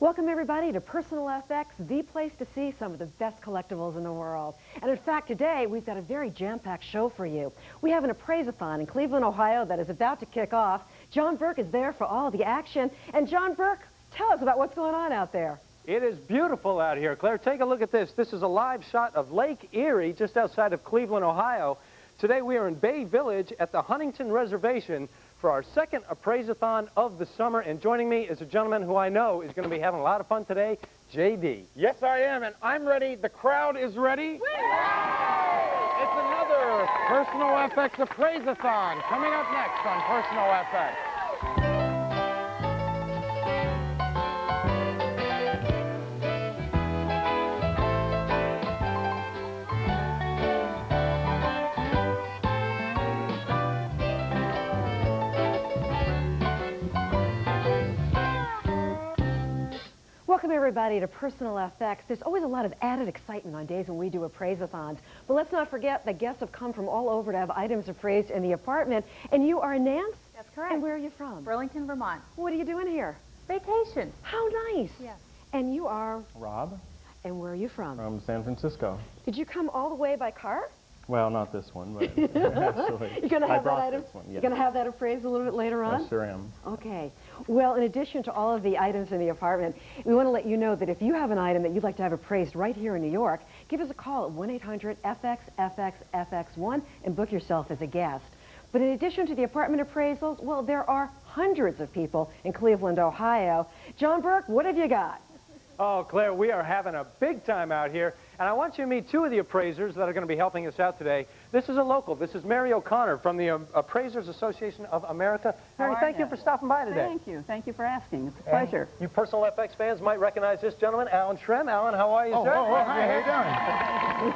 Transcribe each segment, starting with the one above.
Welcome everybody to Personal FX, the place to see some of the best collectibles in the world. And in fact, today we've got a very jam-packed show for you. We have an Appraise-a-thon in Cleveland, Ohio that is about to kick off. John Burke is there for all the action. And John Burke, tell us about what's going on out there. It is beautiful out here, Claire. Take a look at this. This is a live shot of Lake Erie, just outside of Cleveland, Ohio. Today we are in Bay Village at the Huntington Reservation for our second Appraise-a-thon of the summer. And joining me is a gentleman who I know is going to be having a lot of fun today, J.D. Yes, I am, and I'm ready. The crowd is ready. It's another Personal FX Appraise-a-thon coming up next on Personal FX. Welcome everybody to Personal FX. There's always a lot of added excitement on days when we do Appraise-a-thons. But let's not forget that guests have come from all over to have items appraised in the apartment. And you are Nance? That's correct. And where are you from? Burlington, Vermont. What are you doing here? Vacation. How nice. Yes. And you are? Rob. And where are you from? From San Francisco. Did you come all the way by car? Well, not this one, but actually. You're going to have that item? This one, yes. You're going to have that appraised a little bit later on? I sure am. Okay. Well, in addition to all of the items in the apartment, we want to let you know that if you have an item that you'd like to have appraised right here in New York, give us a call at 1-800-FX-FX-FX1 and book yourself as a guest. But in addition to the apartment appraisals, well, there are hundreds of people in Cleveland, Ohio. John Burke, what have you got? Oh, Claire, we are having a big time out here, and I want you to meet two of the appraisers that are going to be helping us out today. This is a local. This is Mary O'Connor from the Appraisers Association of America. Mary, thank you for stopping by today. Thank you. Thank you for asking. It's a pleasure. You Personal FX fans might recognize this gentleman, Alan Shrem. Alan, how are you, sir? Hi, how you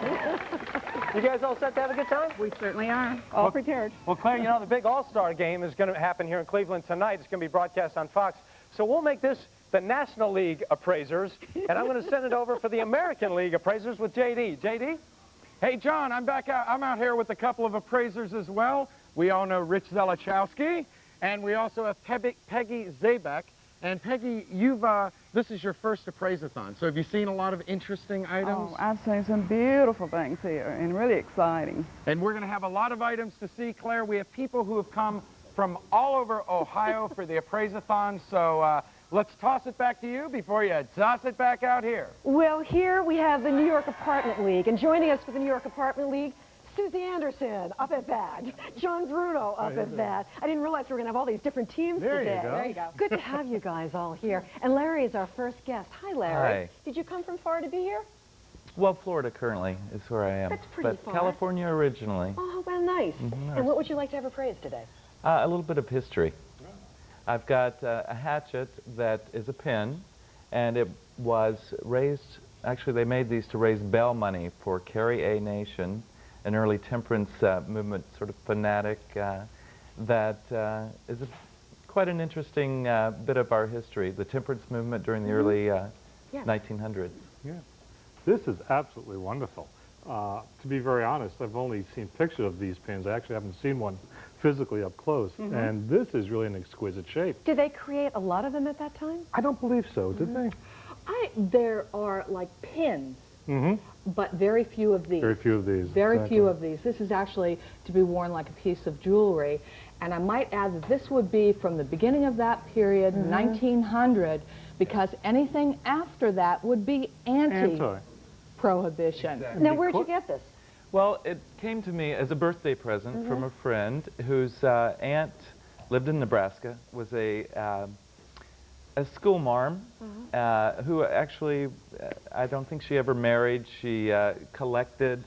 doing? You guys all set to have a good time? We certainly are. All prepared. Well, Claire, you know, the big All-Star game is going to happen here in Cleveland tonight. It's going to be broadcast on Fox. So we'll make this the National League Appraisers, and I'm going to send it over for the American League Appraisers with J.D. J.D.? Hey, John, I'm out here with a couple of appraisers as well. We all know Rich Zelachowski, and we also have Peggy Zabek. And Peggy, this is your first Appraise-a-thon, so have you seen a lot of interesting items? Oh, I've seen some beautiful things here and really exciting. And we're going to have a lot of items to see, Claire. We have people who have come from all over Ohio for the Appraise-a-thon, so let's toss it back to you before you toss it back out here. Well, here we have the New York Apartment League, and joining us for the New York Apartment League, Susie Anderson up at that, John Bruno up at that. I didn't realize we were going to have all these different teams today. There you go. Good to have you guys all here. And Larry is our first guest. Hi, Larry. Hi. Did you come from far to be here? Well, Florida currently is where I am. That's pretty but far. California originally. Oh, well, nice. Nice. And what would you like to have appraised today? A little bit of history. I've got a hatchet that is a pin, and it was raised, actually they made these to raise bail money for Carry A Nation, an early temperance movement sort of fanatic that is quite an interesting bit of our history, the temperance movement during the early 1900s. Yeah, this is absolutely wonderful. To be very honest, I've only seen pictures of these pins. I actually haven't seen one physically up close, and this is really an exquisite shape. Did they create a lot of them at that time? I don't believe so, did they? There are like pins, but very few of these. Very few of these. Very exactly. few of these. This is actually to be worn like a piece of jewelry. And I might add that this would be from the beginning of that period, 1900, because anything after that would be anti-prohibition. Exactly. Now, where'd you get this? Well, it came to me as a birthday present from a friend whose aunt lived in Nebraska, was a school marm who actually, I don't think she ever married. She collected,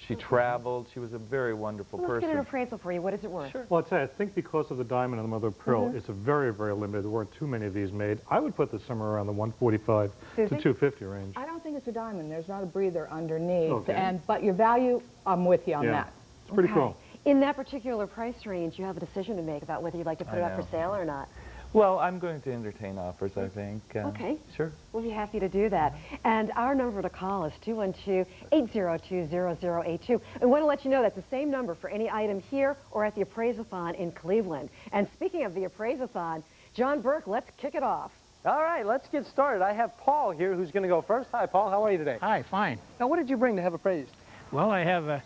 she traveled. She was a very wonderful Let's person. get an appraisal for you. What is it worth? Sure. Well, I'd say, I think because of the diamond and the mother of pearl, it's a very, very limited. There weren't too many of these made. I would put this somewhere around the 145 to 250 range. I don't think it's a diamond. There's not a breather underneath. Okay. But your value, I'm with you on that. It's pretty cool. In that particular price range, you have a decision to make about whether you'd like to put it up for sale or not. Well, I'm going to entertain offers, I think. Okay. Sure. We'll be happy to do that. And our number to call is 212-802-0082. I want to let you know that's the same number for any item here or at the Appraise-a-thon in Cleveland. And speaking of the Appraise-a-thon, John Burke, let's kick it off. All right, let's get started. I have Paul here who's going to go first. Hi, Paul. How are you today? Hi, fine. Now, what did you bring to have appraised? Well, I have a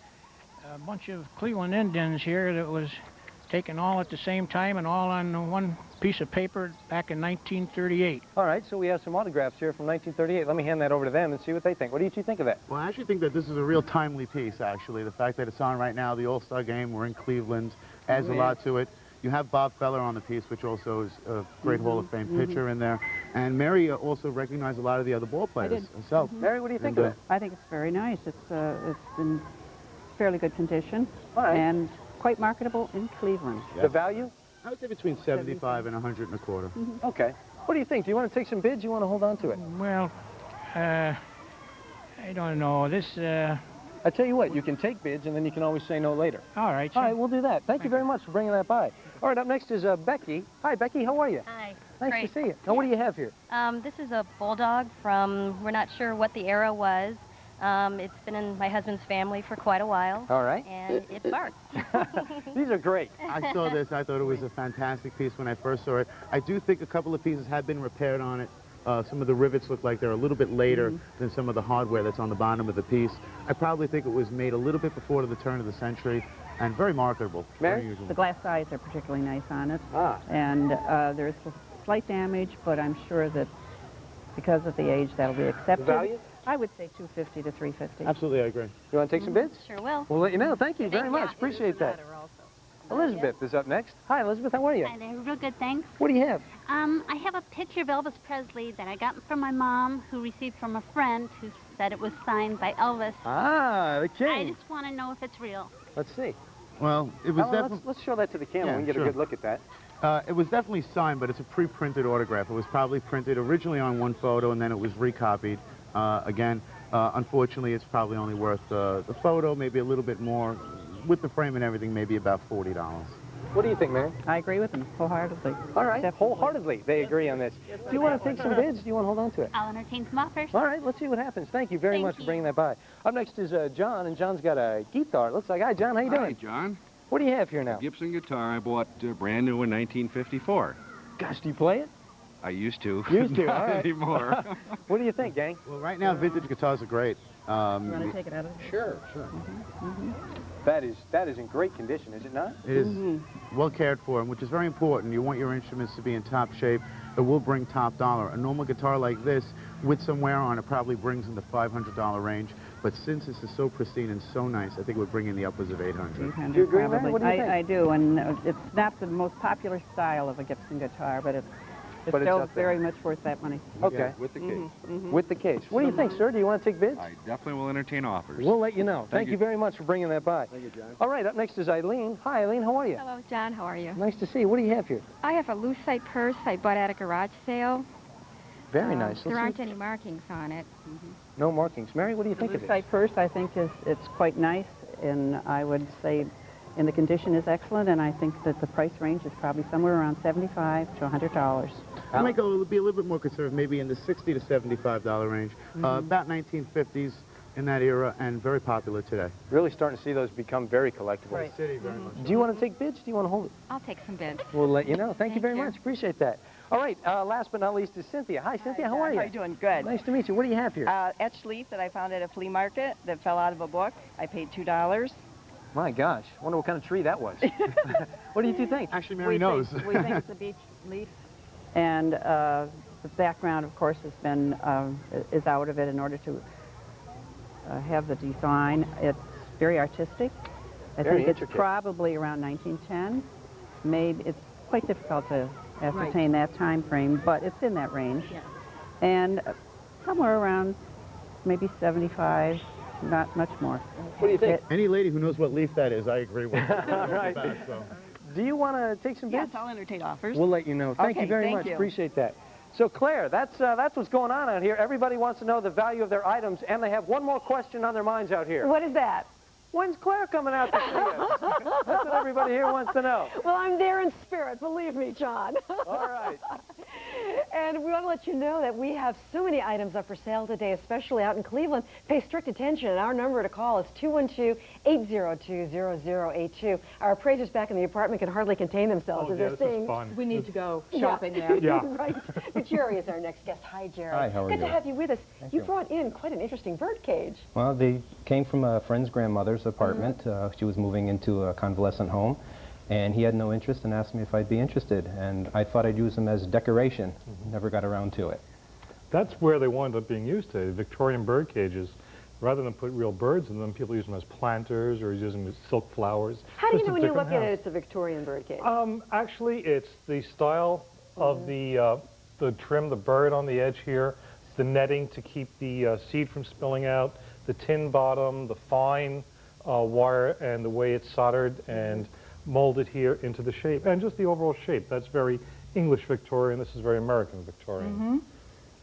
bunch of Cleveland Indians here that was taken all at the same time and all on one piece of paper back in 1938. All right, so we have some autographs here from 1938. Let me hand that over to them and see what they think. What do you two think of that? Well, I actually think that this is a real timely piece, actually. The fact that it's on right now, the All-Star game, we're in Cleveland, adds a lot to it. You have Bob Feller on the piece, which also is a great Hall of Fame pitcher in there. And Mary also recognized a lot of the other ball players herself. Mary, what do you think of it? I think it's very nice. It's in fairly good condition All right. and quite marketable in Cleveland. The value? I would say between 75 and 100 and a quarter. Okay. What do you think? Do you want to take some bids? You want to hold on to it? Well, I don't know. This, I tell you what, you can take bids and then you can always say no later. all right. All right, we'll do that. Thank you very much for bringing that by. All right, up next is Becky. Hi, Becky. How are you? Hi. Nice Great. to see you. Now, what do you have here? This is a bulldog from, we're not sure what the era was. It's been in my husband's family for quite a while. All right. And it barks. These are great. I saw this. I thought it was a fantastic piece when I first saw it. I do think a couple of pieces have been repaired on it. Some of the rivets look like they're a little bit later than some of the hardware that's on the bottom of the piece. I probably think it was made a little bit before the turn of the century and very marketable. Mary? Very usual. The glass eyes are particularly nice on it. Ah. And there's slight damage, but I'm sure that because of the age, that'll be accepted. The value? I would say 250 to 350. Absolutely, I agree. You want to take some bids? Sure will. We'll let you know. Thank you very much. Appreciate that. Elizabeth is up next. Hi, Elizabeth. How are you? Hi there. Real good, thanks. What do you have? I have a picture of Elvis Presley that I got from my mom, who received from a friend who said it was signed by Elvis. Ah, the I king. just want to know if it's real. Let's see. Well, it was definitely... Let's show that to the camera. Yeah, We can get sure. a good look at that. It was definitely signed, but it's a pre-printed autograph. It was probably printed originally on one photo, and then it was recopied again. Unfortunately, it's probably only worth the photo, maybe a little bit more. With the frame and everything, maybe about $40. What do you think, Mary? I agree with them wholeheartedly. All right, Definitely. wholeheartedly, they agree on this. Do you want to take some bids? Do you want to hold on to it? I'll entertain some offers. All right, let's see what happens. Thank you very much for bringing that by. Up next is John, and John's got a guitar. It looks like, hi, John, how you doing? Hi, John. What do you have here now? Gibson Guitar I bought brand new in 1954. Gosh, do you play it? I used to. Used to, Not all right. anymore. What do you think, gang? Well, right now, vintage guitars are great. You want to take it out of Sure. That is in great condition, is it not? It is well cared for, which is very important. You want your instruments to be in top shape. It will bring top dollar. A normal guitar like this, with some wear on it, probably brings in the $500 range. But since this is so pristine and so nice, I think it would bring in the upwards of $800. Do you agree, Mary? What do you think? I do, and it's not the most popular style of a Gibson guitar, but it's still up there. very much worth that money. Okay. Yeah, with the case. With the case. What do you think, sir? Do you want to take bids? I definitely will entertain offers. We'll let you know. Thank you you. very much for bringing that by. Thank you, John. All right, up next is Eileen. Hi, Eileen. How are you? Hello, John. How are you? Nice to see you. What do you have here? I have a lucite purse I bought at a garage sale. Very nice. Let's There see. aren't any markings on it. No markings. Mary, what do you The think of it? lucite purse, I think, it's quite nice, and I would say, and the condition is excellent, and I think that the price range is probably somewhere around $75 to $100. I might go be a little bit more conservative, maybe in the $60 to $75 range. About 1950s in that era, and very popular today. Really starting to see those become very collectible. Right. City, very much. Do you want to take bids? Do you want to hold it? I'll take some bids. We'll let you know. Thank you Thank very you. much. Appreciate that. All right, last but not least is Cynthia. Hi, Cynthia. How are you? How are you doing? Good. Nice to meet you. What do you have here? Etched leaf that I found at a flea market that fell out of a book. I paid $2. My gosh. I wonder what kind of tree that was. What do you two think? Actually, Mary knows. We think it's a beech leaf, and the background, of course, has been is out of it in order to have the design. It's very artistic. I Very think it's intricate. probably around 1910. Maybe it's quite difficult to ascertain that time frame, but it's in that range. Yeah. And somewhere around maybe 75, not much more. What do you think? Any lady who knows what leaf that is, I agree with. All right. Do you want to take some bids? Yes, I'll entertain offers. We'll let you know. Thank you Okay, very thank much. you. Appreciate that. So, Claire, that's what's going on out here. Everybody wants to know the value of their items, and they have one more question on their minds out here. What is that? When's Claire coming out to see us? That's what everybody here wants to know. Well, I'm there in spirit, believe me, John. All right. And we want to let you know that we have so many items up for sale today, especially out in Cleveland. Pay strict attention, and our number to call is 212-802-0082. Our appraisers back in the apartment can hardly contain themselves as they're saying, we need to go shopping there. Yeah. Right. But Jerry is our next guest. Hi, Jerry. Hi, how are Good you? to have you with us. Thank You you. brought in quite an interesting bird cage. Well, they came from a friend's grandmother's apartment. She was moving into a convalescent home, and he had no interest and asked me if I'd be interested. And I thought I'd use them as decoration. Never got around to it. That's where they wound up being used today, Victorian bird cages. Rather than put real birds in them, people use them as planters or using them as silk flowers. How do you Just know a when you different look at house. it, it's a Victorian bird cage? Actually, it's the style of the trim, the bird on the edge here, the netting to keep the seed from spilling out, the tin bottom, the fine wire, and the way it's soldered and molded here into the shape, and just the overall shape. That's very English Victorian. This is very American Victorian.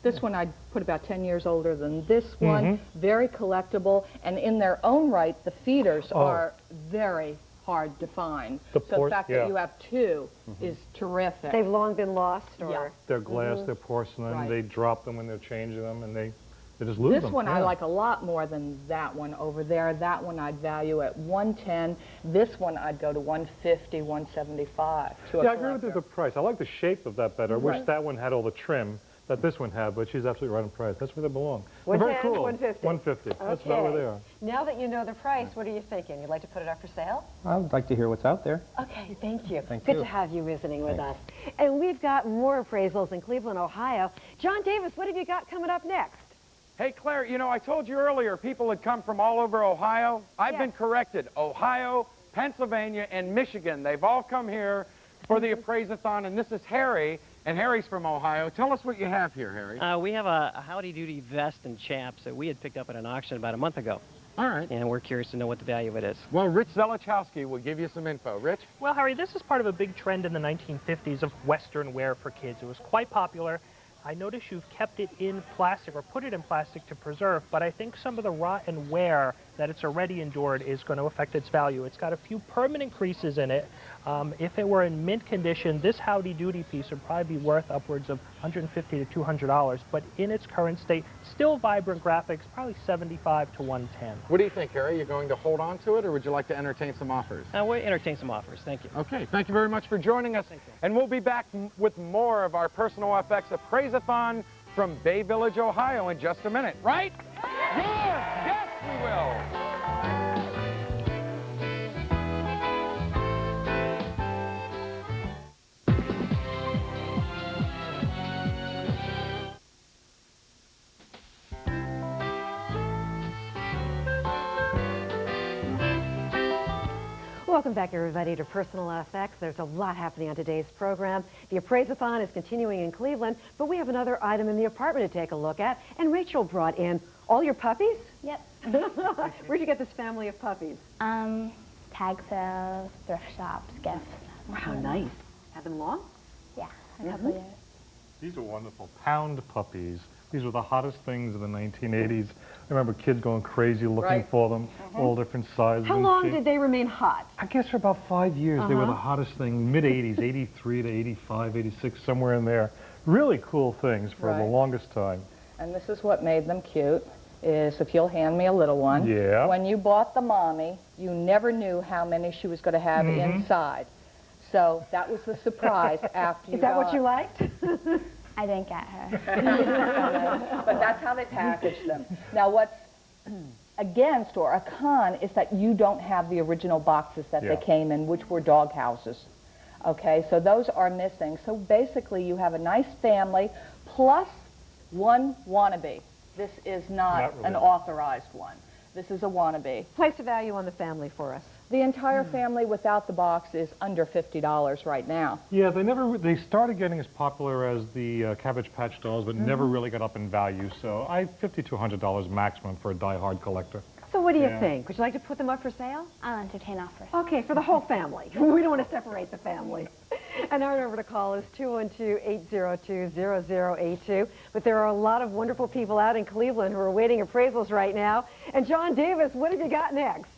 This one I'd put about 10 years older than this one. Very collectible, and in their own right, the feeders are very hard to find. So the fact that you have two is terrific. They've long been lost, or? They're glass, they're porcelain, they drop them when they're changing them, and they just lose them. This one I like a lot more than that one over there. That one I'd value at $110. This one I'd go to $150, $175. Yeah, I agree with the price. I like the shape of that better. I wish that one had all the trim that this one had, but she's absolutely right on price. That's where they belong. They're very cool. 150. 150. That's about where they are. Now that you know the price, what are you thinking? You'd like to put it up for sale? I'd like to hear what's out there. Okay, thank you. Thank Good you. to have you visiting with us. And we've got more appraisals in Cleveland, Ohio. John Davis, what have you got coming up next? Hey, Claire, you know, I told you earlier people had come from all over Ohio. I've been corrected. Ohio, Pennsylvania, and Michigan. They've all come here for the Appraise-a-thon, and this is Harry, and Harry's from Ohio. Tell us what you have here, Harry. We have a Howdy Doody vest and chaps that we had picked up at an auction about a month ago. All right. And we're curious to know what the value of it is. Well, Rich Zelichowski will give you some info. Rich? Well, Harry, this is part of a big trend in the 1950s of Western wear for kids. It was quite popular. I notice you've kept it in plastic or put it in plastic to preserve, but I think some of the rot and wear that it's already endured is going to affect its value. It's got a few permanent creases in it. If it were in mint condition, this Howdy Doody piece would probably be worth upwards of $150 to $200, but in its current state, still vibrant graphics, probably $75 to $110. What do you think, Harry? You're going to hold on to it, or would you like to entertain some offers? We'll entertain some offers. Thank you. Okay, thank you very much for joining us. And we'll be back with more of our Personal FX Appraise-a-thon from Bay Village, Ohio in just a minute. Right? Yes, we will. Welcome back, everybody, to Personal FX. There's a lot happening on today's program. The Appraise-a-thon is continuing in Cleveland, but we have another item in the apartment to take a look at. And Rachel brought in all your puppies? Yep. Where'd you get this family of puppies? Tag sales, thrift shops, gifts. Wow, nice. Had them long? Yeah, a couple years. These are wonderful. Pound puppies. These were the hottest things in the 1980s. I remember kids going crazy looking for them, all different sizes. How and long shapes. did they remain hot? I guess for about 5 years. They were the hottest thing, mid-80s, 83 to 85, 86, somewhere in there. Really cool things for the longest time. And this is what made them cute, is if you'll hand me a little one. Yeah. When you bought the mommy, you never knew how many she was going to have inside. So that was the surprise after you Is that got what you liked? I didn't get her. But that's how they package them. Now what's against or a con is that you don't have the original boxes that they came in, which were dog houses. Okay, so those are missing. So basically you have a nice family plus one wannabe. This is not an authorized one. This is a wannabe. Place a value on the family for us. The entire family without the box is under $50 right now. Yeah, they started getting as popular as the Cabbage Patch dolls, but never really got up in value. So $50 to $100 maximum for a die-hard collector. So what do you think? Would you like to put them up for sale? I'll entertain offers. Okay, for the whole family. We don't want to separate the family. And our number to call is 212-802-0082. But there are a lot of wonderful people out in Cleveland who are awaiting appraisals right now. And John Davis, what have you got next?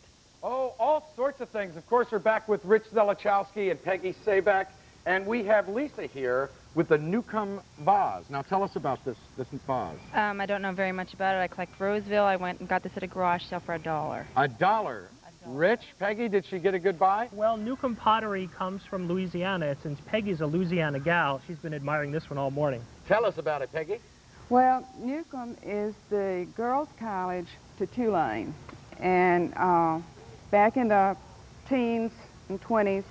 Oh, all sorts of things. Of course, we're back with Rich Zelichowski and Peggy Sabak. And we have Lisa here with the Newcomb vase. Now tell us about this vase. I don't know very much about it. I collect Roseville. I went and got this at a garage sale for $1. $1. Rich, Peggy, did she get a good buy? Well, Newcomb pottery comes from Louisiana. Since Peggy's a Louisiana gal, she's been admiring this one all morning. Tell us about it, Peggy. Well, Newcomb is the girls' college to Tulane. And back in the teens and 20s,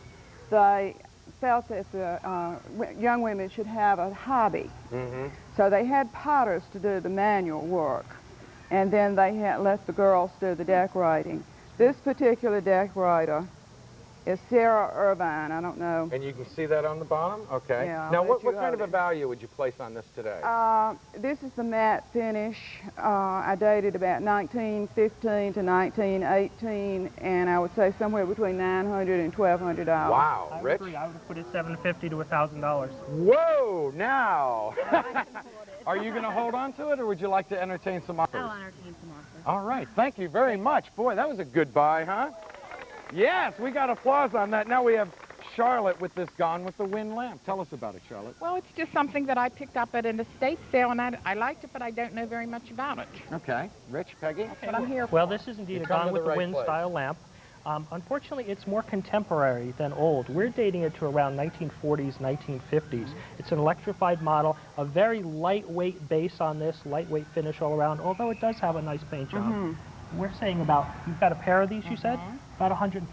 they felt that the young women should have a hobby. So they had potters to do the manual work. And then they had let the girls do the decorating. This particular decorator is Sarah Irvine. I don't know. And you can see that on the bottom? Okay. Yeah, now, I'll what let you kind of hold a value would you place on this today? This is the matte finish. I dated about 1915 to 1918, and I would say somewhere between $900 and $1,200. Wow, I Rich? agree. I would put it $750 to $1,000. Whoa, now. Are you going to hold on to it, or would you like to entertain some offers? I'll entertain some offers. All right, thank you very much. Boy, that was a good buy, huh? Yes, we got applause on that. Now we have Charlotte with this Gone with the Wind lamp. Tell us about it, Charlotte. Well, it's just something that I picked up at an estate sale, and I liked it, but I don't know very much about it. Okay. Rich, Peggy? That's what I'm here for. Well, this is indeed You a come Gone to with the the right Wind place. style lamp. Unfortunately, it's more contemporary than old. We're dating it to around 1940s, 1950s. It's an electrified model, a very lightweight base on this, lightweight finish all around, although it does have a nice paint job. We're saying about, you've got a pair of these, you said? About $150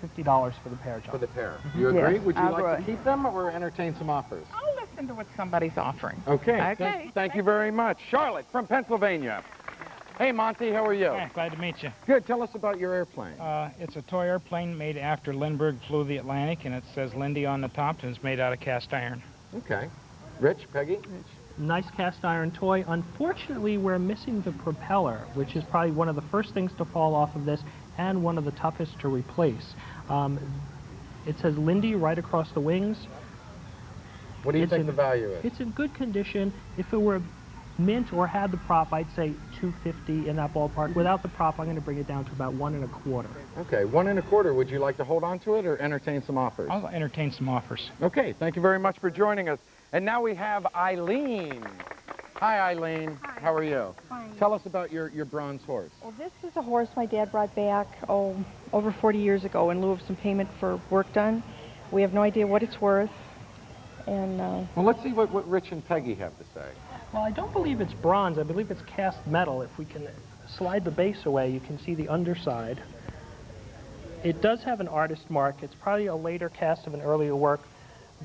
for the pair, John. For the pair. You agree? Yes, Would you I like to agree. keep them or entertain some offers? I'll listen to what somebody's offering. Okay. Okay. Thank you very much. Charlotte from Pennsylvania. Hey, Monty, how are you? Hi, glad to meet you. Good. Tell us about your airplane. It's a toy airplane made after Lindbergh flew the Atlantic, and it says Lindy on the top, and it's made out of cast iron. Okay. Rich, Peggy? Nice cast iron toy. Unfortunately, we're missing the propeller, which is probably one of the first things to fall off of this and one of the toughest to replace. It says Lindy right across the wings. What do you think the value is? It's in good condition. If it were mint or had the prop, I'd say $250 in that ballpark. Without the prop, I'm going to bring it down to about $1 1/4. Okay, $1 1/4. Would you like to hold on to it or entertain some offers? I'll entertain some offers. Okay, thank you very much for joining us. And now we have Eileen. Hi, Eileen. Hi. How are you? Fine. Tell us about your bronze horse. Well, this is a horse my dad brought back, over 40 years ago in lieu of some payment for work done. We have no idea what it's worth. And Well, let's see what Rich and Peggy have to say. Well, I don't believe it's bronze. I believe it's cast metal. If we can slide the base away, you can see the underside. It does have an artist mark. It's probably a later cast of an earlier work.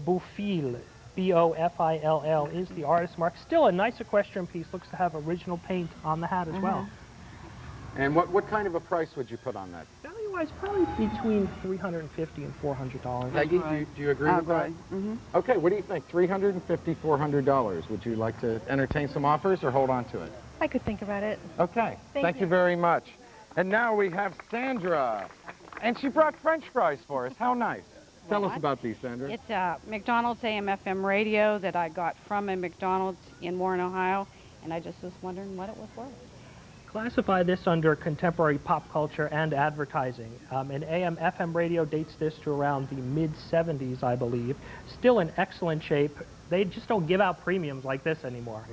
Bofill, B-O-F-I-L-L, is the artist mark. Still a nice equestrian piece. Looks to have original paint on the hat as well. And what kind of a price would you put on that? Value-wise, probably between $350 and $400. Peggy, do you agree with that? Okay, what do you think? $350, $400. Would you like to entertain some offers or hold on to it? I could think about it. Okay, thank you you. very much. And now we have Sandra. And she brought French fries for us. How nice. Tell us about these, Sandra. It's a McDonald's AM/FM radio that I got from a McDonald's in Warren, Ohio, and I just was wondering what it was worth. Classify this under contemporary pop culture and advertising. An AM/FM radio dates this to around the mid-70s, I believe. Still in excellent shape. They just don't give out premiums like this anymore.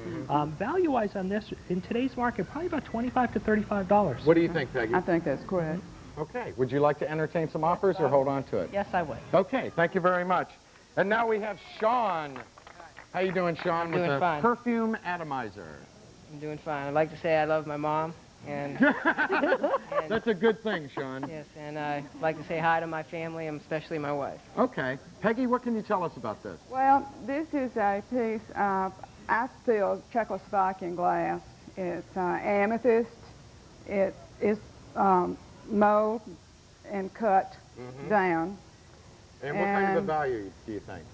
Value-wise on this, in today's market, probably about $25 to $35. What do you think, Peggy? I think that's correct. Okay, would you like to entertain some offers or hold on to it? Yes, I would. Okay, thank you very much. And now we have Sean. How you doing, Sean? I'm with doing the fine. perfume atomizer. I'm doing fine. I'd like to say I love my mom, and That's a good thing, Sean. yes, and I'd like to say hi to my family, and especially my wife. Okay. Peggy, what can you tell us about this? Well, this is a piece of ice-filled Czechoslovakian glass. It's amethyst. It is mowed and cut down. And what kind of a value do you think?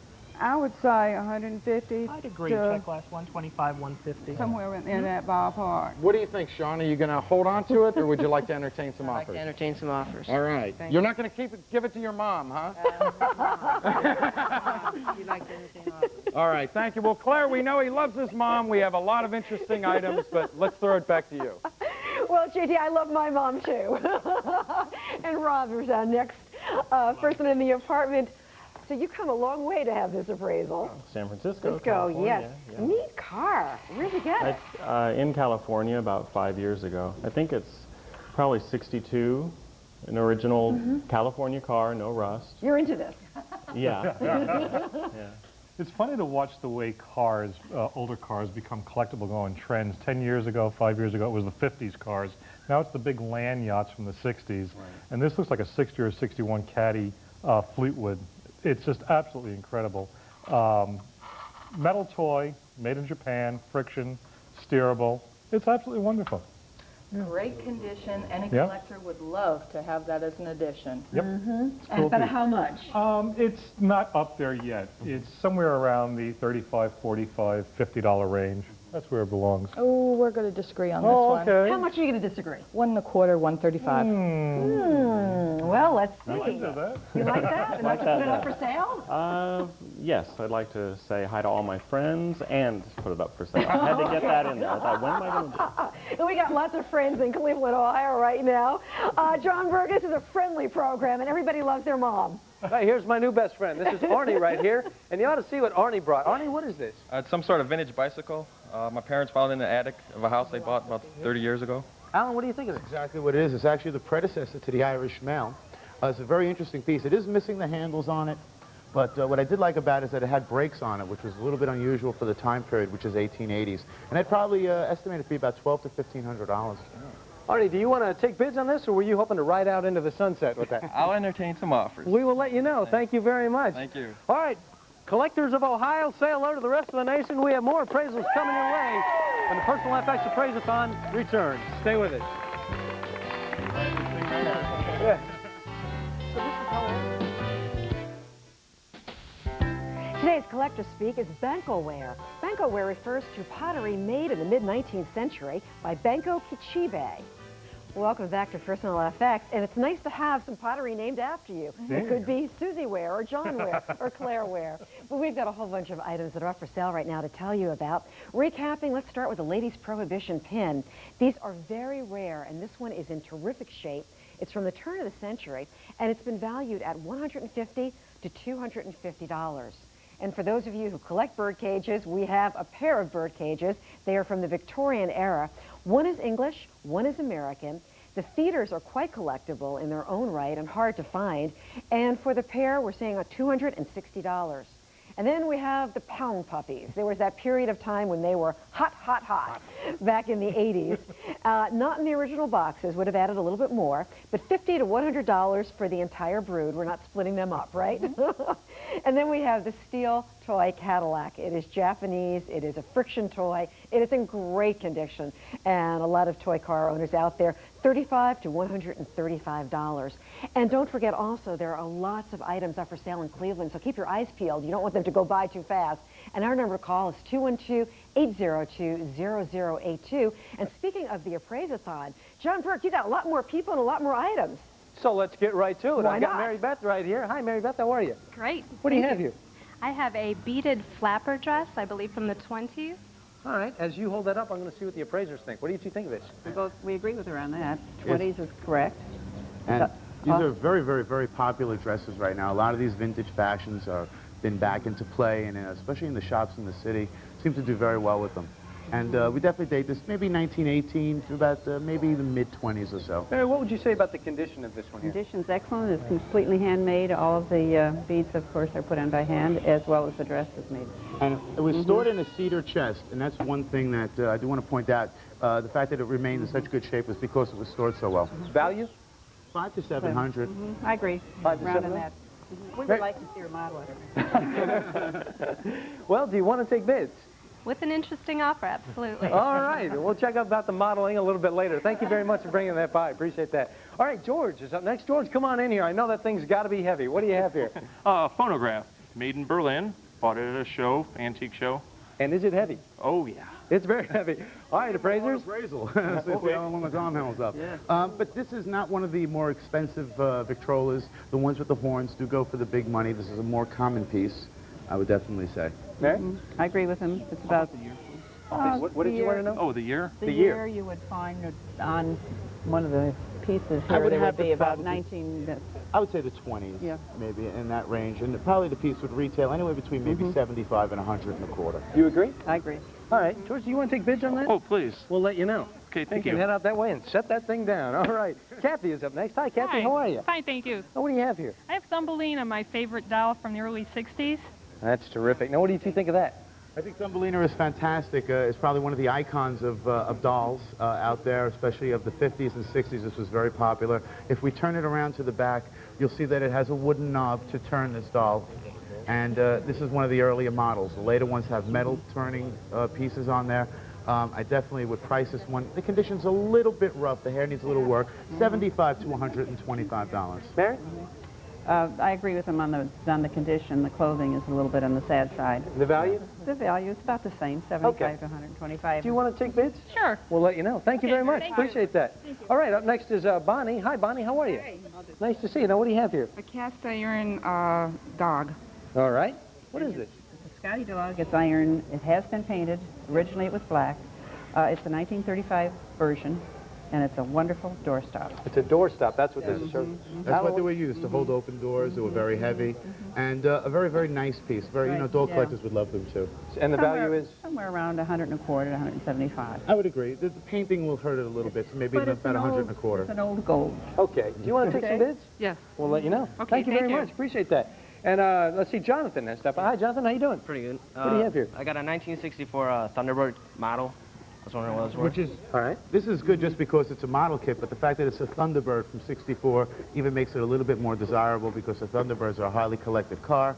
I would say 150. I'd agree. to Check glass 125, 150. somewhere in that ballpark. What do you think, Sean? Are you going to hold on to it, or would you like to entertain some I'd like offers? to entertain some offers. All right. Thank You're you. not going to give it to your mom, huh? You'd like to entertain offers. All right. Thank you. Well, Claire, we know he loves his mom. We have a lot of interesting items, but let's throw it back to you. Well, JT, I love my mom, too. And Rob is our next person in the apartment. So you come a long way to have this appraisal. San Francisco, Let's go, California, yes. yeah. Neat car. Where'd you get it? In California about 5 years ago. I think it's probably 62, an original California car, no rust. You're into this. Yeah. Yeah. It's funny to watch the way cars, older cars, become collectible, go on trends. 10 years ago, 5 years ago, it was the 50s cars. Now it's the big land yachts from the 60s. Right. And this looks like a 60 or 61 Caddy Fleetwood. It's just absolutely incredible. Metal toy, made in Japan, friction, steerable. It's absolutely wonderful. Great condition. Any Yeah. collector would love to have that as an addition. Yep. And Cool but piece. how much? It's not up there yet. It's somewhere around the $35, $45, $50 range. That's where it belongs. Oh, we're going to disagree on this one. okay. How much are you going to disagree? 1 1/4, 135. Well, let's see. I can do that. You like that? Enough to put it up for sale? Yes, I'd like to say hi to all my friends and put it up for sale. I had to get that in there. I thought, when am I going to do it? And we got lots of friends in Cleveland, Ohio right now. John Berg, this is a friendly program, and everybody loves their mom. Hey, here's my new best friend. This is Arnie right here, and you ought to see what Arnie brought. Arnie, what is this? It's some sort of vintage bicycle. My parents found it in the attic of a house they bought about 30 years ago. Alan, what do you think of it? Exactly what it is. It's actually the predecessor to the Irish Mail. It's a very interesting piece. It is missing the handles on it, but what I did like about it is that it had brakes on it, which was a little bit unusual for the time period, which is 1880s. And I'd probably estimate it to be about $1,200 to $1,500. Arnie, do you want to take bids on this, or were you hoping to ride out into the sunset with that? I'll entertain some offers. We will let you know. Thank you very much. Thank you. All right, collectors of Ohio, say hello to the rest of the nation. We have more appraisals coming your way when the Personal FX Appraise-a-thon returns. Stay with us. Yeah. Today's collector speak is Bankoware. Bankoware refers to pottery made in the mid-19th century by Banco Kichibe. Welcome back to Personal FX, and it's nice to have some pottery named after you. It could be Susie Ware or John Ware or Claire Ware. But we've got a whole bunch of items that are up for sale right now to tell you about. Recapping, let's start with the ladies' Prohibition pin. These are very rare, and this one is in terrific shape. It's from the turn of the century, and it's been valued at $150 to $250. And for those of you who collect bird cages, we have a pair of bird cages. They are from the Victorian era. One is English, one is American. The feeders are quite collectible in their own right and hard to find. And for the pair, we're saying $260. And then we have the pound puppies. There was that period of time when they were hot, hot, hot back in the 80s. Not in the original boxes, would have added a little bit more, but $50 to $100 for the entire brood. We're not splitting them up, right? And then we have the steel toy Cadillac. It is Japanese. It is a friction toy. It is in great condition. And a lot of toy car owners out there, $35 to $135. And don't forget also, there are lots of items up for sale in Cleveland, so keep your eyes peeled. You don't want them to go by too fast. And our number to call is 212-802-0082. And speaking of the Appraise-a-thon, John Burke, you got a lot more people and a lot more items. So let's get right to it. Why I've got not? Mary Beth right here. Hi, Mary Beth. How are you? Great. What do you Thank have here? I have a beaded flapper dress, I believe from the 20s. All right. As you hold that up, I'm going to see what the appraisers think. What do you two think of this? We agree with her on that. 20s is correct. And these are very, very, very popular dresses right now. A lot of these vintage fashions are been back into play, and especially in the shops in the city, seem to do very well with them. And we definitely date this maybe 1918 to about maybe the mid-20s or so. Mary, what would you say about the condition of this one here? Condition's excellent. It's completely handmade. All of the beads, of course, are put on by hand, as well as the dress is made. And it was stored in a cedar chest, and that's one thing that I do want to point out. The fact that it remained in such good shape was because it was stored so well. Value? $500 to $700. I agree. $500 to Around in $700? that. We would like to see her model it. Well, do you want to take bids? With an interesting offer, absolutely. All right. We'll check out about the modeling a little bit later. Thank you very much for bringing that by. Appreciate that. All right, George is up next. George, come on in here. I know that thing's got to be heavy. What do you have here? Phonograph, made in Berlin. Bought it at a show, antique show. And is it heavy? Oh, yeah. It's very heavy. All right, appraisers. Appraisal. Since we all want the arm handles up. Yeah. But this is not one of the more expensive Victrolas. The ones with the horns do go for the big money. This is a more common piece, I would definitely say. Mary? I agree with him. It's about... What did you want to know? Oh, the year? The year you would find it on one of the pieces I here, would they have would be to about probably- 19. I would say the 20s, maybe in that range, and probably the piece would retail anywhere between maybe 75 and 100 and a quarter. You agree? I agree. All right. George, do you want to take bids on that? Oh, please. We'll let you know. Okay, thank You you. can head out that way and set that thing down. All right. Kathy is up next. Hi, Kathy. Hi. How are you? Fine, thank you. Oh, what do you have here? I have Thumbelina, my favorite doll from the early 60s. That's terrific. Now, what do you two think of that? I think Thumbelina is fantastic. It's probably one of the icons of dolls out there, especially of the 50s and 60s. This was very popular. If we turn it around to the back, you'll see that it has a wooden knob to turn this doll. And this is one of the earlier models. The later ones have metal turning pieces on there. I definitely would price this one. The condition's a little bit rough. The hair needs a little work. $75 to $125. Mary? I agree with him on the condition. The clothing is a little bit on the sad side. The value? The value is about the same, 75 to 125. Do you want to take bids? Sure. We'll let you know. Thank you very much. thank you. Appreciate that. All right, up next is Bonnie. Hi, Bonnie. How are you? Nice to see you. Now, what do you have here? A cast iron dog. All right. What is this? It's a Scotty dog. It's iron. It has been painted. Originally, it was black. It's a 1935 version, and it's a wonderful doorstop. It's a doorstop. That's what this is. That's what they were used to hold open doors. They were very heavy, and a very, very nice piece. Very, you know, doll collectors would love them too. And the value is? Somewhere around 100 and a quarter, 175. I would agree. The painting will hurt it a little bit, so maybe But it's about an 100 old- and a quarter. It's an old gold. Okay. Do you want to take some bids? Yes. We'll let you know. Okay, Thank you very thank you. much. Appreciate that. And let's see, Jonathan has stepped by. Hi, Jonathan. How you doing? Pretty good. What do you have here? I got a 1964 Thunderbird model. I was wondering what it was worth. Which is, all right. This is good just because it's a model kit, but the fact that it's a Thunderbird from '64 even makes it a little bit more desirable because the Thunderbirds are a highly collected car.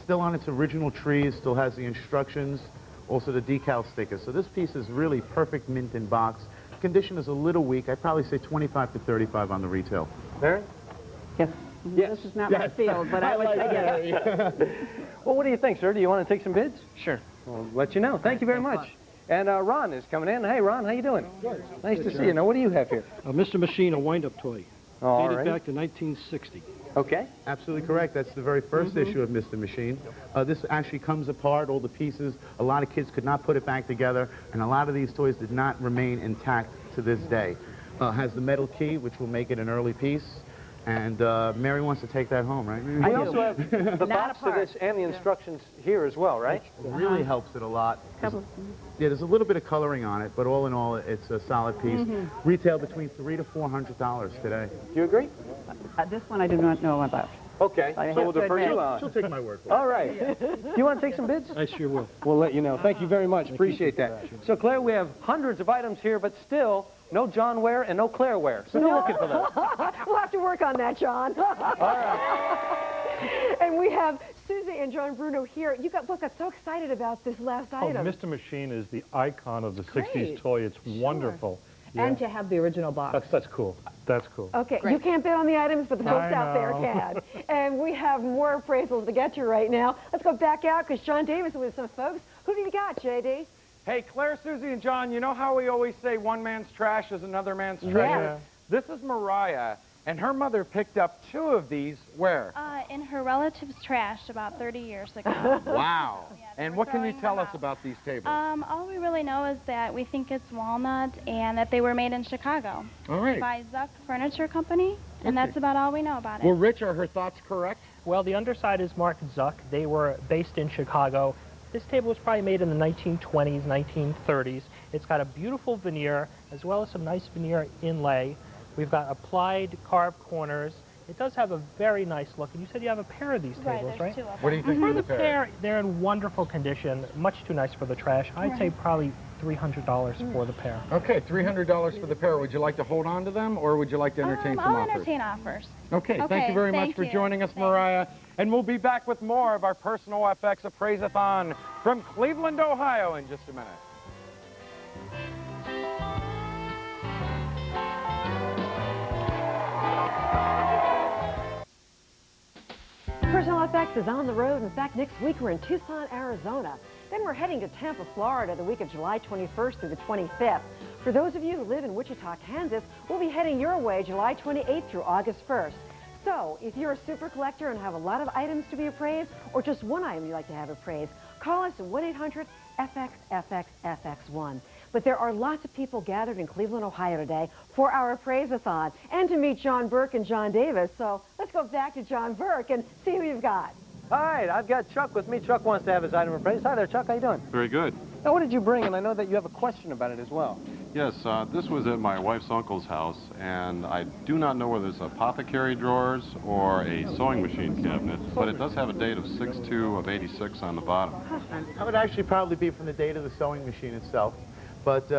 Still on its original trees, still has the instructions, also the decal stickers. So this piece is really perfect mint in box. Condition is a little weak. I'd probably say 25 to 35 on the retail. Mary? Yes. Yes. This is not my field, but I would say yes. Well, what do you think, sir? Do you want to take some bids? Sure. We'll let you know. Thank you very much. And Ron is coming in. Hey, Ron, how you doing? Good. Nice to see you. Now, what do you have here? A Mr. Machine, a wind-up toy. All Dated right. back to 1960. Okay. Absolutely correct. That's the very first issue of Mr. Machine. This actually comes apart, all the pieces. A lot of kids could not put it back together, and a lot of these toys did not remain intact to this day. Has the metal key, which will make it an early piece. And Mary wants to take that home, right? We also have the box to this and the instructions here as well, right? It really helps it a lot. Yeah, there's a little bit of coloring on it, but all in all, it's a solid piece. Retail between $300 to $400 today. Do you agree? This one I do not know about. Okay, I so we'll have to defer admit. you on. She'll take my word for it. All right. Do you want to take some bids? I sure will. We'll let you know. Thank you very much. Appreciate that. So, Claire, we have hundreds of items here, but still no John Ware and no Claire Ware. Still looking for those. We'll have to work on that, John. All right. And we have Susie and John Bruno here. You both got so excited about this last Oh, item. Mr. Machine is the icon of the Great. 60s toy. It's wonderful. Yeah. And to have the original box. That's cool. That's cool. Okay, you can't bid on the items, but the folks I out there know. can. And we have more appraisals to get to right now. Let's go back out because John Davis is with some folks. Who do you got, JD? Hey, Claire, Susie, and John, you know how we always say one man's trash is another man's treasure? Yes. This is Mariah, and her mother picked up 2 of these where? In her relative's trash about 30 years ago. Wow. And what can you tell us about these tables? All we really know is that we think it's walnut and that they were made in Chicago. All right. By Zuck Furniture Company, and that's about all we know about it. Well, Rich, are her thoughts correct? Well, the underside is marked Zuck. They were based in Chicago. This table was probably made in the 1920s, 1930s. It's got a beautiful veneer, as well as some nice veneer inlay. We've got applied carved corners. It does have a very nice look. And you said you have a pair of these tables, right? 2 of them. What do you think For of the the pair? pair, they're in wonderful condition, much too nice for the trash. I'd say probably $300 for the pair. Okay, $300 for the pair. Would you like to hold on to them, or would you like to entertain some I'll offers? entertain offers. Okay, thank you very much thank for you. joining us, Mariah. And we'll be back with more of our Personal FX Appraise-a-thon from Cleveland, Ohio in just a minute. Personal FX is on the road. In fact, next week we're in Tucson, Arizona. Then we're heading to Tampa, Florida the week of July 21st through the 25th. For those of you who live in Wichita, Kansas, we'll be heading your way July 28th through August 1st. So, if you're a super collector and have a lot of items to be appraised, or just one item you'd like to have appraised, call us at 1-800-FX-FX-FX1. But there are lots of people gathered in Cleveland, Ohio today for our Appraise-a-thon and to meet John Burke and John Davis. So let's go back to John Burke and see who you've got. All right, I've got Chuck with me. Chuck wants to have his item appraised. Hi there, Chuck. How you doing? Very good. Now, what did you bring? And I know that you have a question about it as well. Yes, this was at my wife's uncle's house, and I do not know whether it's apothecary drawers or a sewing machine cabinet, but it does have a date of 6/2 of '86 on the bottom. That would actually probably be from the date of the sewing machine itself, but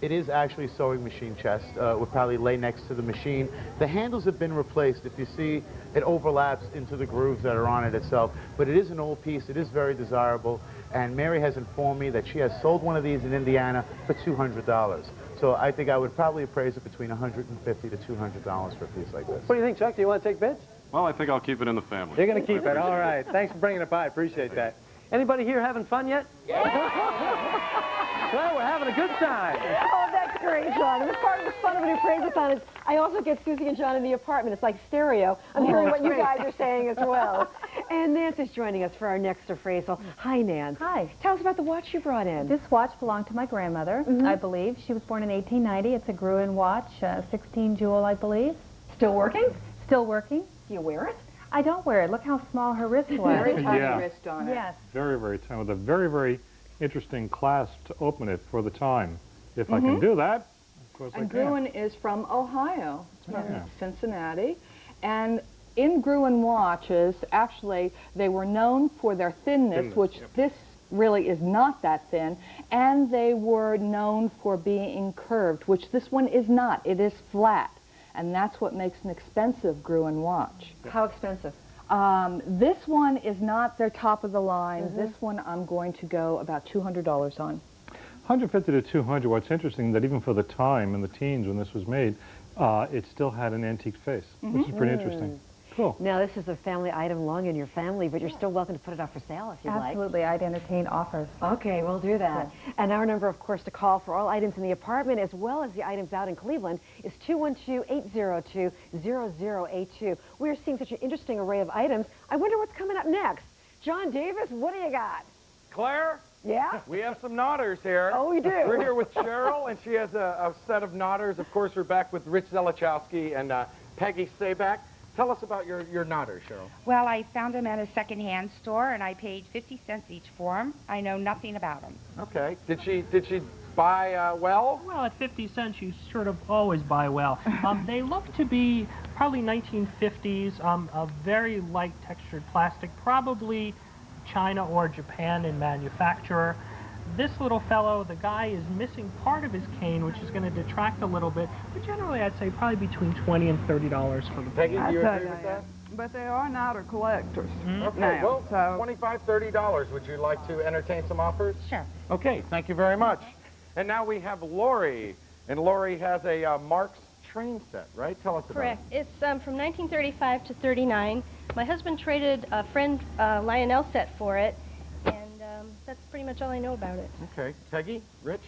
it is actually a sewing machine chest. It would probably lay next to the machine. The handles have been replaced. If you see, it overlaps into the grooves that are on it itself, but it is an old piece. It is very desirable, and Mary has informed me that she has sold one of these in Indiana for $200. So I think I would probably appraise it between $150 to $200 for a piece like this. What do you think, Chuck? Do you want to take bids? Well, I think I'll keep it in the family. You're going to keep it. All right. Thanks for bringing it by. Appreciate that. Anybody here having fun yet? Well, we're having a good time. Oh, that's great, John. And part of the fun of an Appraise-a-thon is I also get Susie and John in the apartment. It's like stereo. I'm hearing what you guys are saying as well. And Nancy's joining us for our next appraisal. Hi, Nance. Hi. Tell us about the watch you brought in. This watch belonged to my grandmother, I believe. She was born in 1890. It's a Gruen watch, 16 jewel, I believe. Still working? Still working. Do you wear it? I don't wear it. Look how small her wrist was. Very tiny Yeah. wrist on it. Yes. Very, very tiny, with a very, very interesting clasp to open it for the time. If I can do that, of course And I can. Gruen is from Ohio. It's from Yeah. Cincinnati. And in Gruen watches, actually, they were known for their thinness, which this really is not that thin, and they were known for being curved, which this one is not. It is flat, and that's what makes an expensive Gruen watch. How expensive? This one is not their top of the line. This one I'm going to go about $200 on. 150 to 200. What's interesting that even for the time in the teens when this was made, it still had an antique face, which is pretty interesting. Cool. Now, this is a family item long in your family, but you're still welcome to put it up for sale if you'd like. Absolutely. I'd entertain offers. Okay, we'll do that. And our number, of course, to call for all items in the apartment as well as the items out in Cleveland is 212-802-0082. We're seeing such an interesting array of items. I wonder what's coming up next. John Davis, what do you got? Claire? Yeah? We have some knotters here. Oh, we do. We're here with Cheryl, and she has a set of knotters. Of course, we're back with Rich Zelachowski and Peggy Sabak. Tell us about your knotters, Cheryl. Well, I found them at a secondhand store, and I paid 50 cents each for them. I know nothing about them. Okay. Did she buy well? Well, at 50 cents, you sort of always buy well. They look to be probably 1950s, a very light textured plastic, probably China or Japan in manufacturer. This little fellow, the guy is missing part of his cane, which is going to detract a little bit, but generally I'd say probably between $20 and $30 for the Peggy, do you agree with that? But they are knotter collectors. Okay, now, well, so $25, $30. Would you like to entertain some offers? Sure. Okay, thank you very much. And now we have Lori, and Lori has a Mark's train set, right? Tell us Correct. about it. It's from 1935 to 39. My husband traded a friend Lionel set for it, and that's pretty much all I know about it. Okay, Peggy, Rich?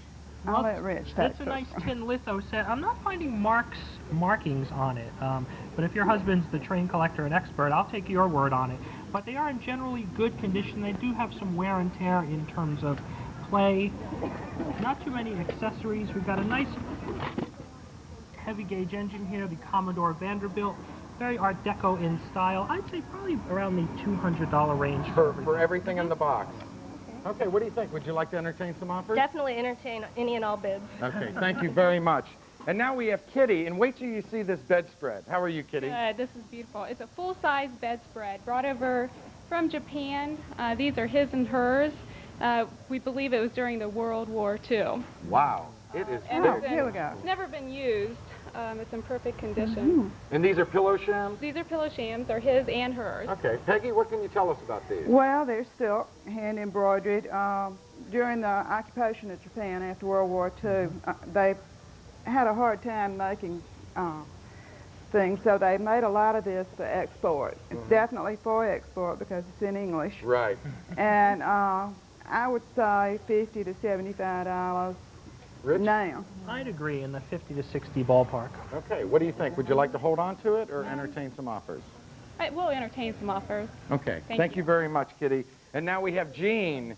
I'll let Rich take That's a nice tin litho set. I'm not finding markings on it, but if your husband's the train collector and expert, I'll take your word on it. But they are in generally good condition. They do have some wear and tear in terms of play. Not too many accessories. We've got a nice heavy gauge engine here, the Commodore Vanderbilt. Very Art Deco in style. I'd say probably around the $200 range For everything in the box. Okay, what do you think? Would you like to entertain some offers? Definitely entertain any and all bids. Okay, thank you very much. And now we have Kitty, and wait till you see this bedspread. How are you, Kitty? This is beautiful. It's a full-size bedspread brought over from Japan. These are his and hers. We believe it was during the World War II. Wow, it is And big. it's never been used. It's in perfect condition. And these are pillow shams? These are pillow shams. They're his and hers. Okay, Peggy, what can you tell us about these? well, they're still hand embroidered. During the occupation of Japan after World War II, they had a hard time making things, so they made a lot of this for export. It's definitely for export because it's in English. Right. And I would say $50 to $75 Rich? now. I'd agree in the 50 to 60 ballpark. Okay, what do you think? Would you like to hold on to it or entertain some offers? We'll entertain some offers. Okay, Thank thank you very much, Kitty. And now we have Jean.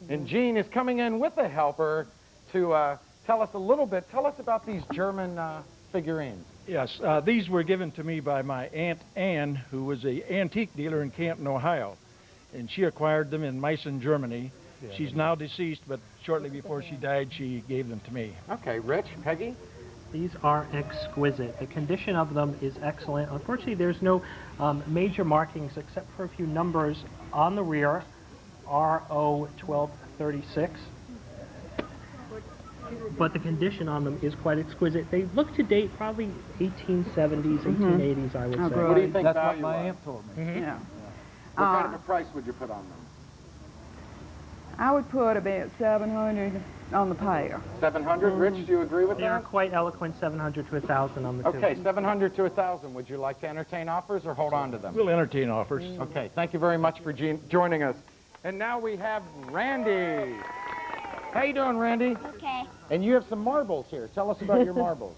And Jean is coming in with a helper to tell us a little bit. Tell us about these German figurines. Yes, these were given to me by my Aunt Anne, who was an antique dealer in Canton, Ohio. And she acquired them in Meissen, Germany. Yeah. She's now deceased, but shortly before she died, she gave them to me. Okay, Rich, Peggy? These are exquisite. The condition of them is excellent. Unfortunately, there's no major markings except for a few numbers on the rear, RO 1236. But the condition on them is quite exquisite. They look to date probably 1870s, 1880s, I would say. What do you think? That's what my aunt told me. Yeah. What kind of a price would you put on them? I would put about 700 on the pair. 700. Rich, do you agree with They that? are quite eloquent, 700 to 1,000 on the two. Okay, 700 to 1,000. Would you like to entertain offers or hold on to them? We'll entertain offers. Okay, thank you very much for joining us. And now we have Randy. How you doing, Randy? Okay. And you have some marbles here. Tell us about your marbles.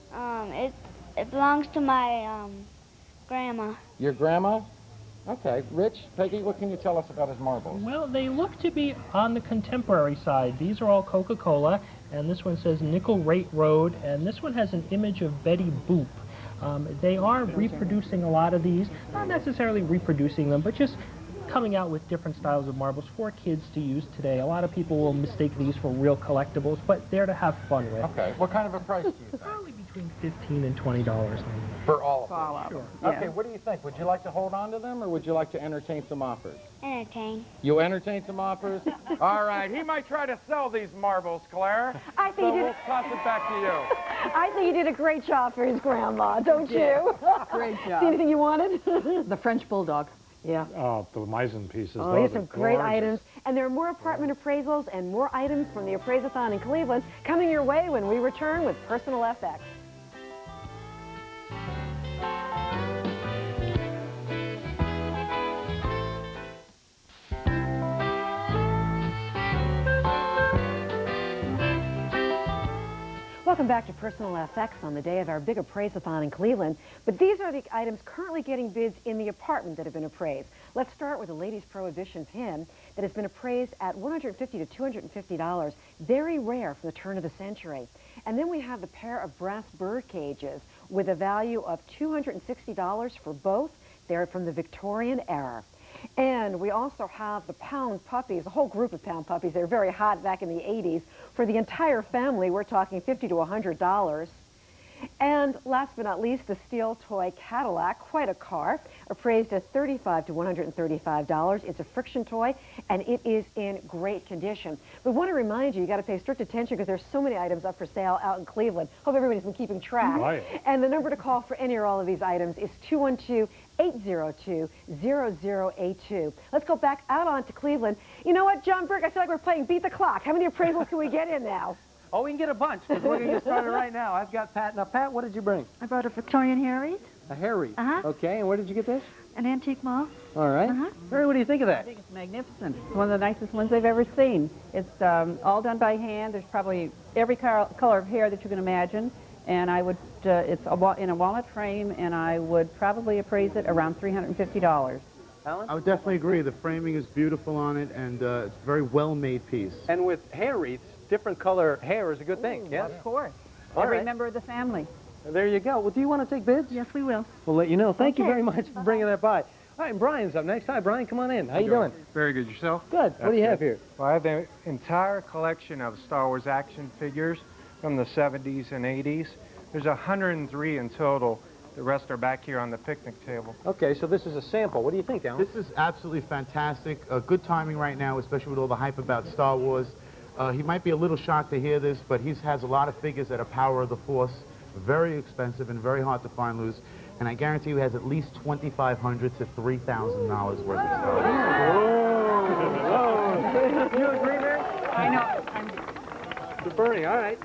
It belongs to my grandma. Your grandma? Okay. Rich, Peggy, what can you tell us about his marbles? Well, they look to be on the contemporary side. These are all Coca-Cola, and this one says Nickel Rate Road, and this one has an image of Betty Boop. They are reproducing a lot of these, not necessarily reproducing them, but just coming out with different styles of marbles for kids to use today. A lot of people will mistake these for real collectibles, but they're to have fun with. Okay. What kind of a price do you think? Probably between $15 and $20. For all of them? For all of them. Sure. Okay, what do you think? Would you like to hold on to them, or would you like to entertain some offers? Entertain. You entertain some offers? All right. He might try to sell these marbles, Claire. I think we'll toss it back to you. I think you did a great job for his grandma, don't you? Great job. See anything you wanted? The French Bulldog. Yeah. Oh, the Meissen pieces. Oh, here's some great items. And there are more apartment appraisals and more items from the Appraise-a-thon in Cleveland coming your way when we return with Personal FX. Welcome back to Personal FX on the day of our big Appraise-a-thon in Cleveland. But these are the items currently getting bids in the apartment that have been appraised. Let's start with the ladies' Prohibition pin that has been appraised at $150 to $250. Very rare from the turn of the century. And then we have the pair of brass bird cages with a value of $260 for both. They're from the Victorian era. And we also have the pound puppies, a whole group of pound puppies. They were very hot back in the 80s. For the entire family, we're talking $50 to $100. And last but not least, the steel toy Cadillac, quite a car, appraised at $35 to $135. It's a friction toy, and it is in great condition. We want to remind you, you got to pay strict attention because there's so many items up for sale out in Cleveland. Hope everybody's been keeping track. Right. And the number to call for any or all of these items is 212-802-0082. Let's go back out onto Cleveland. You know what, John Burke, I feel like we're playing Beat the Clock. How many appraisals can we get in now? Oh, we can get a bunch, because we're going to get started right now. I've got Pat. Now, Pat, what did you bring? I brought a Victorian Harry, A Harry. Uh-huh. Okay, and where did you get this? an antique moth. All right. Harry, what do you think of that? I think it's magnificent. It's one of the nicest ones I've ever seen. It's all done by hand. There's probably every color of hair that you can imagine. And I would, it's in a walnut frame, and I would probably appraise it around $350. I would definitely agree. The framing is beautiful on it, and it's a very well-made piece. And with hair wreaths, different color hair is a good thing, yes? Of course. All Every right. member of the family. There you go. Well, do you want to take bids? Yes, we will. We'll let you know. Thank you Okay. very much for bringing that by. All right, and Brian's up next. Hi, Brian. Come on in. How you doing? Very good. Yourself? Good. What do you have here? Well, I have an entire collection of Star Wars action figures from the 70s and 80s. There's 103 in total. The rest are back here on the picnic table. Okay, so this is a sample. What do you think, Alan? This is absolutely fantastic. Good timing right now, especially with all the hype about Star Wars. He might be a little shocked to hear this, but he has a lot of figures that are Power of the Force. Very expensive and very hard to find loose. And I guarantee you he has at least $2,500 to $3,000 worth of Star Wars. You agree, Mary? I know. To Bernie, all right.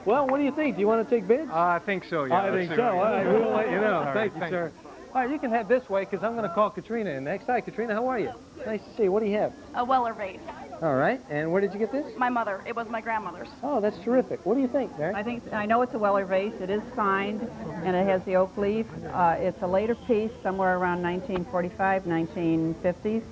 Well, what do you think? Do you want to take bids? I think so, yeah. I think so. All right, we'll let you know. Thank you, sir. All right, you can head this way because I'm going to call Katrina in next. Hi, Katrina. How are you? Nice to see you. What do you have? A Weller vase. All right. And where did you get this? My mother. It was my grandmother's. Oh, that's terrific. What do you think, Mary? I know it's a Weller vase. It is signed, and it has the oak leaf. It's a later piece, somewhere around 1945, 1950s.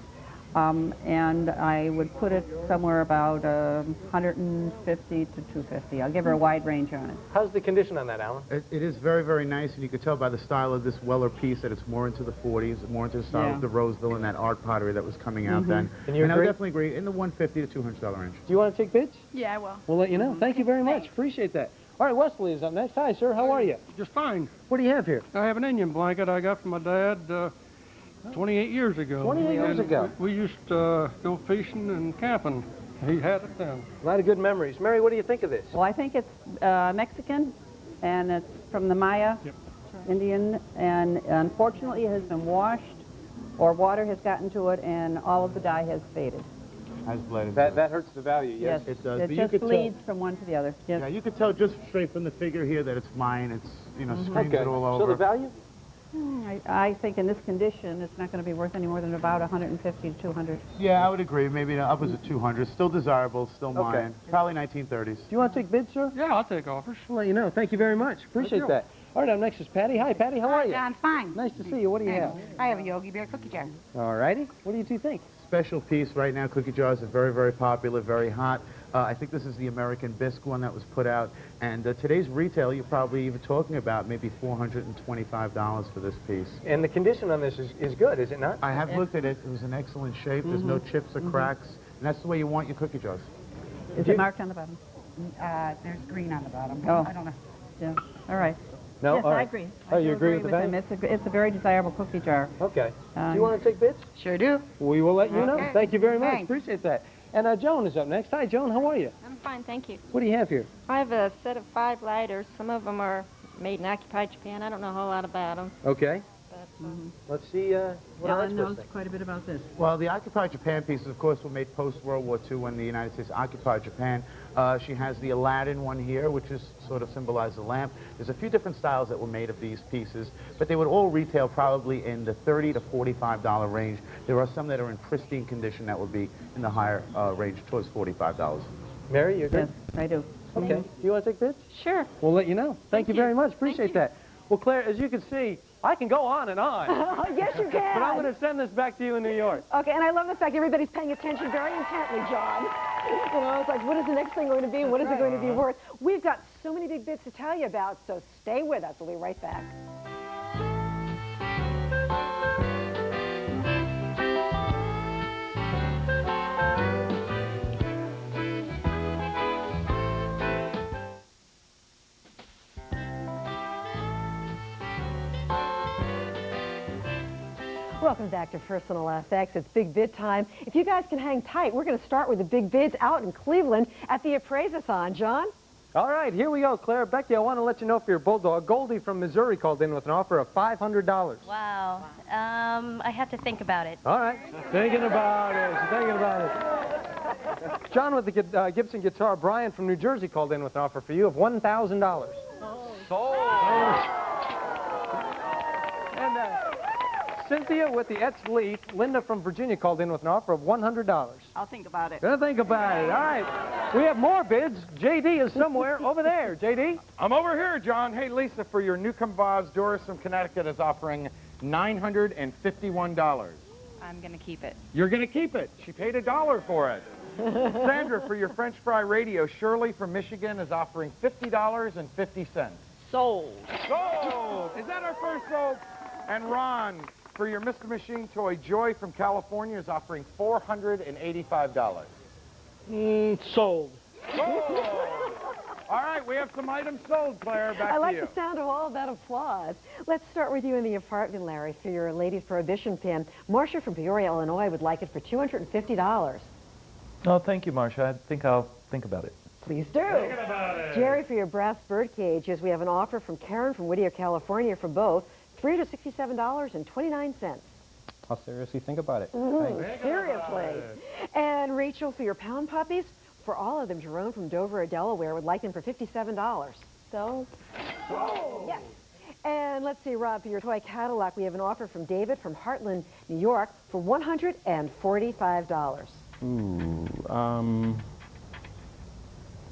and I would put it somewhere about 150 to 250. I'll give her a wide range on it. How's the condition on that, Alan? It is very, very nice, and you can tell by the style of this Weller piece that it's more into the 40s, more into the style of the Roseville and that art pottery that was coming out then. And you I would agree? definitely agree, in the $150 to $200 range. Do you want to take bids? Yeah, I will. We'll let you know. Thank you very much. Appreciate that. All right, Wesley is up next. Hi, sir. How are you? Just fine. What do you have here? I have an Indian blanket I got from my dad 28 years ago. 28 years ago. We used to go fishing and camping. He had it then. A lot of good memories. Mary, what do you think of this? Well, I think it's Mexican, and it's from the Maya Indian, and unfortunately it has been washed, or water has gotten to it, and all of the dye has faded. Has bled. That hurts the value, yes? It does. It but just you could bleeds from one to the other. Yes. Yeah, you could tell just straight from the figure here that it's mine. It's, you know, screens it all over. So the value? I think in this condition, it's not going to be worth any more than about 150 to 200. Yeah, I would agree. Maybe upwards of 200. Still desirable, still mine. Probably 1930s. Do you want to take bids, sir? Yeah, I'll take offers. I'll let you know. Thank you very much. Appreciate you. that. All right, up next is Patty. Hi, Patty. How are you? I'm fine. Nice to see you. What do you have? I have a Yogi Bear cookie jar. All righty. What do you two think? Special piece right now. Cookie jars are very, very popular, very hot. I think this is the American Bisque one that was put out. And today's retail, you're probably even talking about maybe $425 for this piece. And the condition on this is good, is it not? I have looked at it. It was in excellent shape. There's no chips or cracks. And that's the way you want your cookie jars. Is it marked on the bottom? There's green on the bottom. Oh. I don't know. Yeah. All right. No? Yes, All right. I agree. Oh, you agree with the value? It's a very desirable cookie jar. Okay. Do you want to take bids? Sure do. We will let you know. Okay. Thank you very much. Thanks. Appreciate that. And Joan is up next. Hi, Joan. How are you? I'm fine, thank you. What do you have here? I have a set of 5 lighters. Some of them are made in occupied Japan. I don't know a whole lot about them. Okay. But, Let's see what our Alan experts knows think. quite a bit about this. Well, the occupied Japan pieces, of course, were made post-World War II when the United States occupied Japan. She has the Aladdin one here, which is sort of symbolizes the lamp. There's a few different styles that were made of these pieces, but they would all retail probably in the $30 to $45 range. There are some that are in pristine condition that would be in the higher range, towards $45. Mary, you're good? Yes, I do. Okay. Do you want to take bids? Sure. We'll let you know. Thank you very much. Appreciate that. Well, Claire, as you can see, I can go on and on. Yes, you can. But I'm going to send this back to you in New York. Okay, and I love the fact everybody's paying attention very intently, John. You know, it's like, what is the next thing going to be? What is it going to be worth? We've got so many big bits to tell you about, so stay with us. We'll be right back. Welcome back to Personal FX. It's big bid time. If you guys can hang tight, we're going to start with the big bids out in Cleveland at the Appraise-a-thon. John? All right, here we go, Claire. Becky, I want to let you know for your bulldog. Goldie from Missouri called in with an offer of $500. Wow. I have to think about it. All right. Thinking about it. She's thinking about it. John with the Gibson Guitar. Brian from New Jersey called in with an offer for you of $1,000. Sold. And Cynthia with the etched leaf. Linda from Virginia called in with an offer of $100. I'll think about it. Gonna think about it. All right. We have more bids. JD is somewhere over there. JD? I'm over here, John. Hey, Lisa, for your Newcomb vase, Doris from Connecticut is offering $951. I'm going to keep it. You're going to keep it. She paid $1 for it. Sandra, for your French fry radio, Shirley from Michigan is offering $50.50. Sold. Sold! Is that our first sold? And Ron, for your Mr. Machine toy, Joy from California is offering $485. Sold. Sold! All right, we have some items sold, Claire. Back to you. I like the sound of all that applause. Let's start with you in the apartment, Larry, for your Ladies Prohibition pin. Marcia from Peoria, Illinois would like it for $250. Oh, thank you, Marcia. I think I'll think about it. Please do. Thinking about it. Jerry, for your brass bird cages, we have an offer from Karen from Whittier, California for both, $367.29. I'll seriously think about it. Seriously. And Rachel, for your pound puppies, for all of them, Jerome from Dover, Delaware, would like them for $57. So? Yes. And let's see, Rob, for your toy Cadillac, we have an offer from David from Heartland, New York, for $145. Ooh,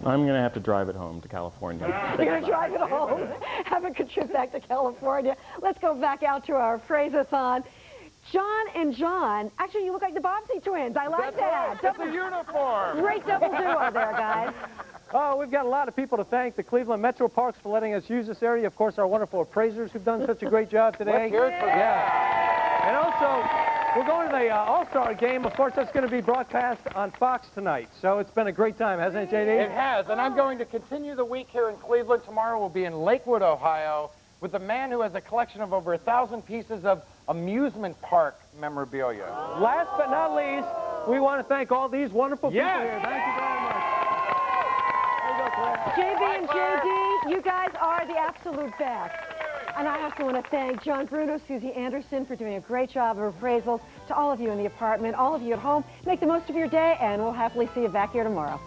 I'm going to have to drive it home to California. You're going to drive it home. Have a good trip back to California. Let's go back out to our Appraise-a-thon. John and John, actually you look like the Bobbsey twins. I like that. It's a uniform. Great double duo there, guys. Oh, we've got a lot of people to thank. The Cleveland Metro Parks for letting us use this area. Of course, our wonderful appraisers who've done such a great job today. Let's hear it for them. Yeah. And also, we're going to the All-Star game. Of course, that's going to be broadcast on Fox tonight. So it's been a great time, hasn't it, JD? It has, and I'm going to continue the week here in Cleveland. Tomorrow we'll be in Lakewood, Ohio, with a man who has a collection of over 1,000 pieces of amusement park memorabilia. Last but not least, we want to thank all these wonderful people here. Thank you very much. JB and JD, you guys are the absolute best. And I also want to thank John Bruno, Susie Anderson for doing a great job of appraisals. To all of you in the apartment, all of you at home, make the most of your day, and we'll happily see you back here tomorrow.